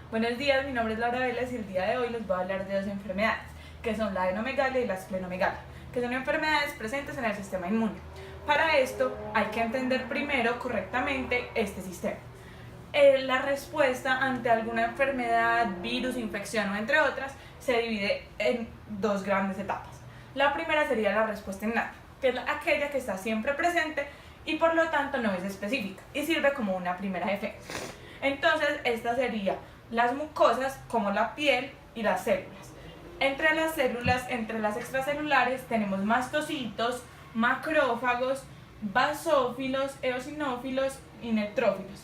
Buenos días, mi nombre es Laura Vélez y el día de hoy les voy a hablar de dos enfermedades, que son la adenomegalia y la esplenomegalia, que son enfermedades presentes en el sistema inmune. Para esto hay que entender primero correctamente este sistema. La respuesta ante alguna enfermedad, virus, infección o entre otras se divide en dos grandes etapas. La primera sería la respuesta innata, que es aquella que está siempre presente y por lo tanto no es específica y sirve como una primera defensa. Entonces esta sería las mucosas como la piel y las células. Entre las células, entre las extracelulares tenemos mastocitos, macrófagos, basófilos, eosinófilos y neutrófilos.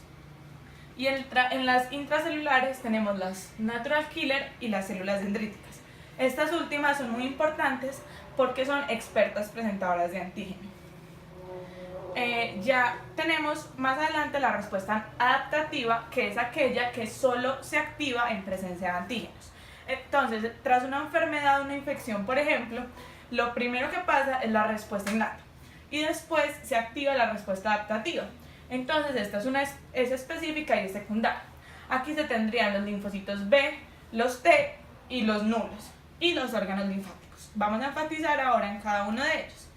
Y en las intracelulares tenemos las natural killer y las células dendríticas. Estas últimas son muy importantes porque son expertas presentadoras de antígeno. Ya tenemos más adelante la respuesta adaptativa, que es aquella que solo se activa en presencia de antígenos. Entonces, tras una enfermedad o una infección, por ejemplo, lo primero que pasa es la respuesta innata y después se activa la respuesta adaptativa. Entonces, esta es específica y es secundaria. Aquí se tendrían los linfocitos B, los T y los nulos y los órganos linfáticos. Vamos a enfatizar ahora en cada uno de ellos.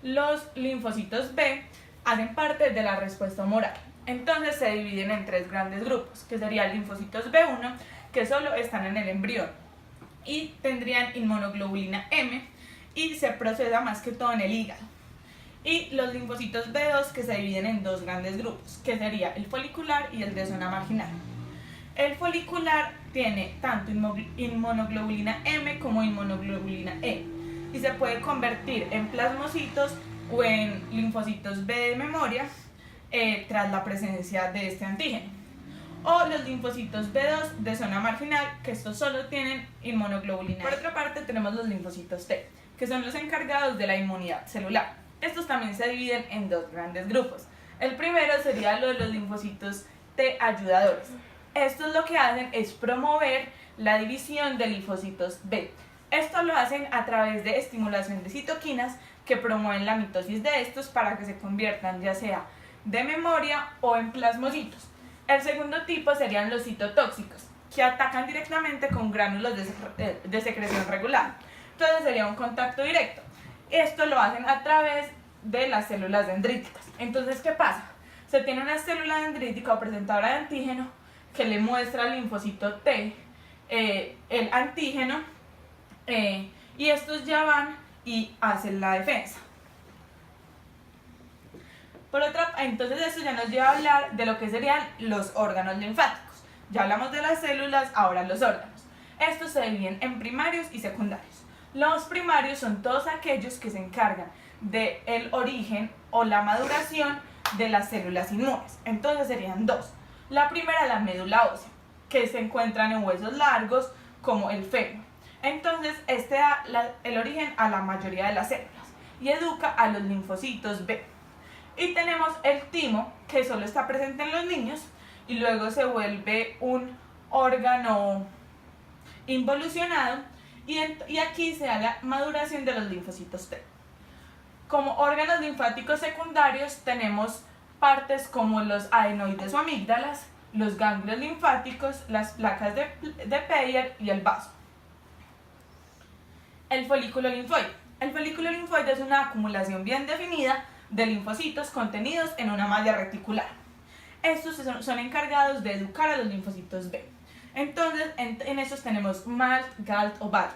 Los linfocitos B hacen parte de la respuesta humoral. Entonces se dividen en tres grandes grupos, que serían linfocitos B1, que solo están en el embrión y tendrían inmunoglobulina M y se procesa más que todo en el hígado. Y los linfocitos B2, que se dividen en dos grandes grupos, que sería el folicular y el de zona marginal. El folicular tiene tanto inmunoglobulina M como inmunoglobulina E y se puede convertir en plasmocitos o en linfocitos B de memoria tras la presencia de este antígeno. O los linfocitos B2 de zona marginal, que estos solo tienen inmunoglobulina. Por otra parte tenemos los linfocitos T, que son los encargados de la inmunidad celular. Estos también se dividen en dos grandes grupos. El primero sería lo de los linfocitos T ayudadores. Estos lo que hacen es promover la división de linfocitos B. Esto lo hacen a través de estimulación de citoquinas que promueven la mitosis de estos para que se conviertan ya sea de memoria o en plasmocitos. El segundo tipo serían los citotóxicos, que atacan directamente con gránulos de secreción regular. Entonces sería un contacto directo. Esto lo hacen a través de las células dendríticas. Entonces, ¿qué pasa? Se tiene una célula dendrítica o presentadora de antígeno que le muestra al linfocito T el antígeno y estos ya van y hacen la defensa. Entonces esto ya nos lleva a hablar de lo que serían los órganos linfáticos. Ya hablamos de las células, ahora los órganos. Estos se dividen en primarios y secundarios. Los primarios son todos aquellos que se encargan del origen o la maduración de las células inmunes. Entonces serían dos. La primera, la médula ósea, que se encuentran en huesos largos como el fémur. Entonces este da el origen a la mayoría de las células y educa a los linfocitos B. Y tenemos el timo, que solo está presente en los niños y luego se vuelve un órgano involucionado y aquí se da la maduración de los linfocitos T. Como órganos linfáticos secundarios tenemos partes como los adenoides o amígdalas, los ganglios linfáticos, las placas de Peyer y el vaso. El folículo linfoide. El folículo linfoide es una acumulación bien definida de linfocitos contenidos en una malla reticular. Estos son encargados de educar a los linfocitos B. Entonces, en estos tenemos MALT, GALT o BALT.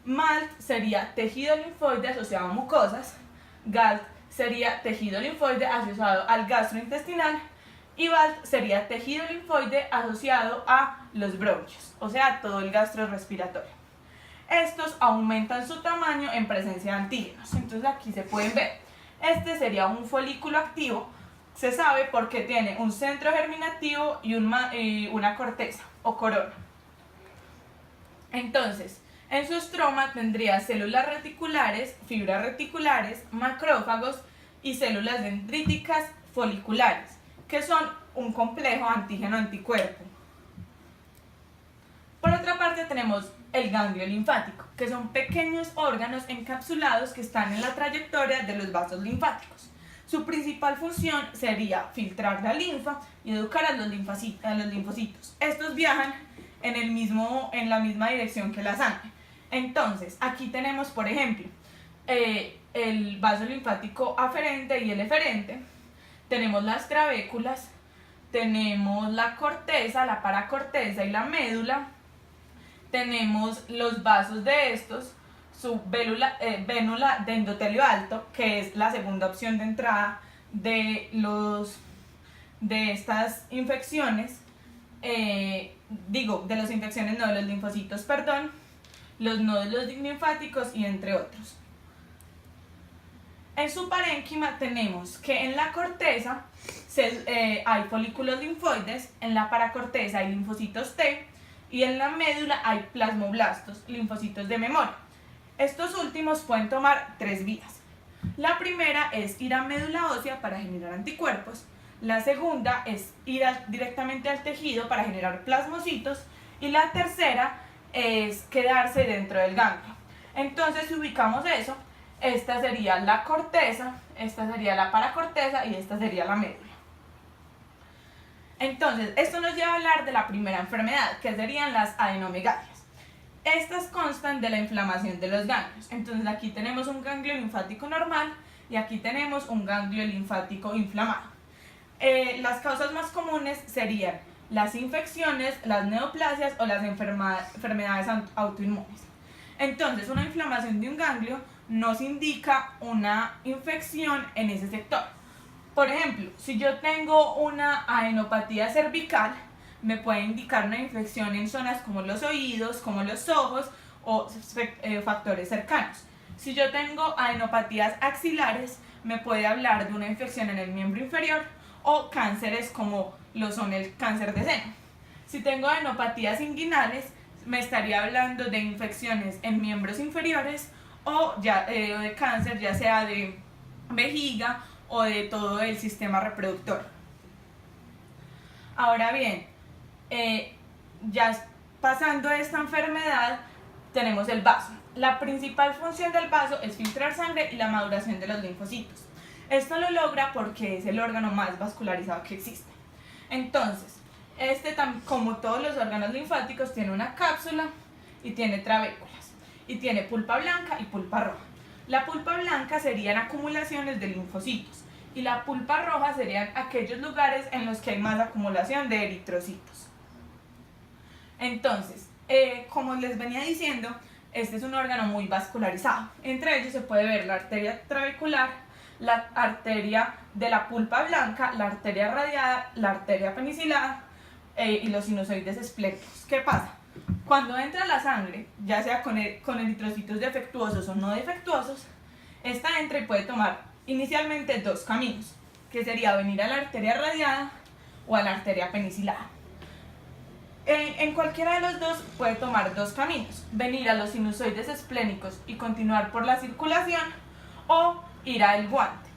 MALT sería tejido linfoide asociado a mucosas, GALT sería tejido linfoide asociado al gastrointestinal y BALT sería tejido linfoide asociado a los bronquios, o sea, todo el gastro respiratorio. Estos aumentan su tamaño en presencia de antígenos. Entonces aquí se pueden ver. Este sería un folículo activo. Se sabe porque tiene un centro germinativo y una corteza o corona. Entonces, en su estroma tendría células reticulares, fibras reticulares, macrófagos y células dendríticas foliculares, que son un complejo antígeno-anticuerpo. Por otra parte tenemos el ganglio linfático, que son pequeños órganos encapsulados que están en la trayectoria de los vasos linfáticos. Su principal función sería filtrar la linfa y educar a los linfocitos. Estos viajan en la misma dirección que la sangre. Entonces, aquí tenemos, por ejemplo, el vaso linfático aferente y el eferente, tenemos las trabéculas, tenemos la corteza, la paracorteza y la médula, tenemos los vasos de estos, su vénula de endotelio alto, que es la segunda opción de entrada de estas infecciones, de las infecciones, no, de los linfocitos, perdón, los nódulos linfáticos y entre otros. En su parénquima tenemos que en la corteza hay folículos linfoides, en la paracorteza hay linfocitos T y en la médula hay plasmoblastos, linfocitos de memoria. Estos últimos pueden tomar 3 vías. La primera es ir a médula ósea para generar anticuerpos, la segunda es ir directamente al tejido para generar plasmocitos y la tercera es quedarse dentro del ganglio. Entonces, si ubicamos eso, esta sería la corteza, esta sería la paracorteza y esta sería la médula. Entonces, esto nos lleva a hablar de la primera enfermedad, que serían las adenomegalias. Estas constan de la inflamación de los ganglios. Entonces, aquí tenemos un ganglio linfático normal y aquí tenemos un ganglio linfático inflamado. Las causas más comunes serían las infecciones, las neoplasias o las enfermedades autoinmunes. Entonces, una inflamación de un ganglio nos indica una infección en ese sector. Por ejemplo, si yo tengo una adenopatía cervical, me puede indicar una infección en zonas como los oídos, como los ojos o factores cercanos. Si yo tengo adenopatías axilares, me puede hablar de una infección en el miembro inferior o cánceres como lo son el cáncer de seno. Si tengo adenopatías inguinales, me estaría hablando de infecciones en miembros inferiores o de cáncer, ya sea de vejiga o de todo el sistema reproductor. Ahora bien, ya pasando a esta enfermedad, tenemos el vaso. La principal función del vaso es filtrar sangre y la maduración de los linfocitos. Esto lo logra porque es el órgano más vascularizado que existe. Entonces, como todos los órganos linfáticos, tiene una cápsula y tiene trabéculas. Y tiene pulpa blanca y pulpa roja. La pulpa blanca serían acumulaciones de linfocitos y la pulpa roja serían aquellos lugares en los que hay más acumulación de eritrocitos. Entonces, como les venía diciendo, este es un órgano muy vascularizado. Entre ellos se puede ver la arteria trabecular, la arteria de la pulpa blanca, la arteria radiada, la arteria penicilada y los sinusoides esplénicos. ¿Qué pasa? Cuando entra la sangre, ya sea con eritrocitos defectuosos o no defectuosos, esta entra y puede tomar inicialmente 2 caminos, que sería venir a la arteria radiada o a la arteria penicilada. En cualquiera de los dos puede tomar 2 caminos, venir a los sinusoides esplénicos y continuar por la circulación o ir al guante.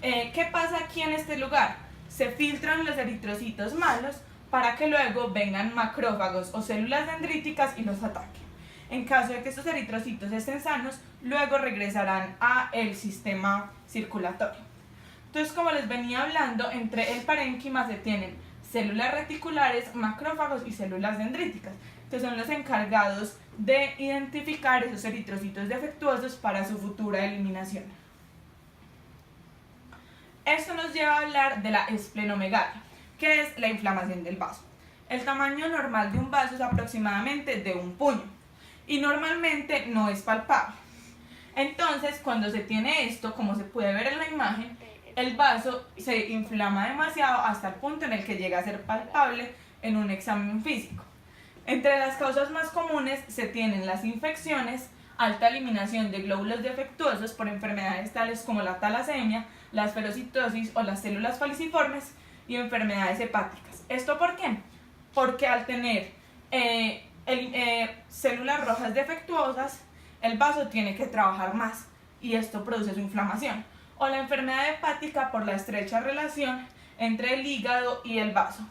¿Qué pasa aquí en este lugar? Se filtran los eritrocitos malos para que luego vengan macrófagos o células dendríticas y los ataquen. En caso de que estos eritrocitos estén sanos, luego regresarán al sistema circulatorio. Entonces, como les venía hablando, entre el parénquima se tienen células reticulares, macrófagos y células dendríticas, que son los encargados de identificar esos eritrocitos defectuosos para su futura eliminación. Esto nos lleva a hablar de la esplenomegalia, que es la inflamación del vaso. El tamaño normal de un vaso es aproximadamente de un puño y normalmente no es palpable. Entonces, cuando se tiene esto, como se puede ver en la imagen, el vaso se inflama demasiado hasta el punto en el que llega a ser palpable en un examen físico. Entre las causas más comunes se tienen las infecciones, alta eliminación de glóbulos defectuosos por enfermedades tales como la talasemia, la esferocitosis o las células falciformes y enfermedades hepáticas. ¿Esto por qué? Porque al tener células rojas defectuosas, el vaso tiene que trabajar más y esto produce su inflamación. O la enfermedad hepática por la estrecha relación entre el hígado y el vaso.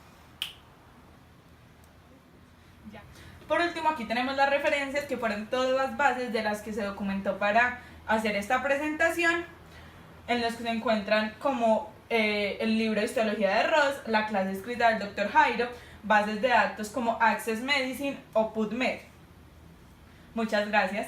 Por último, aquí tenemos las referencias que fueron todas las bases de las que se documentó para hacer esta presentación, en los que se encuentran como el libro de histología de Ross, la clase escrita del Dr. Jairo, bases de datos como Access Medicine o PubMed. Muchas gracias.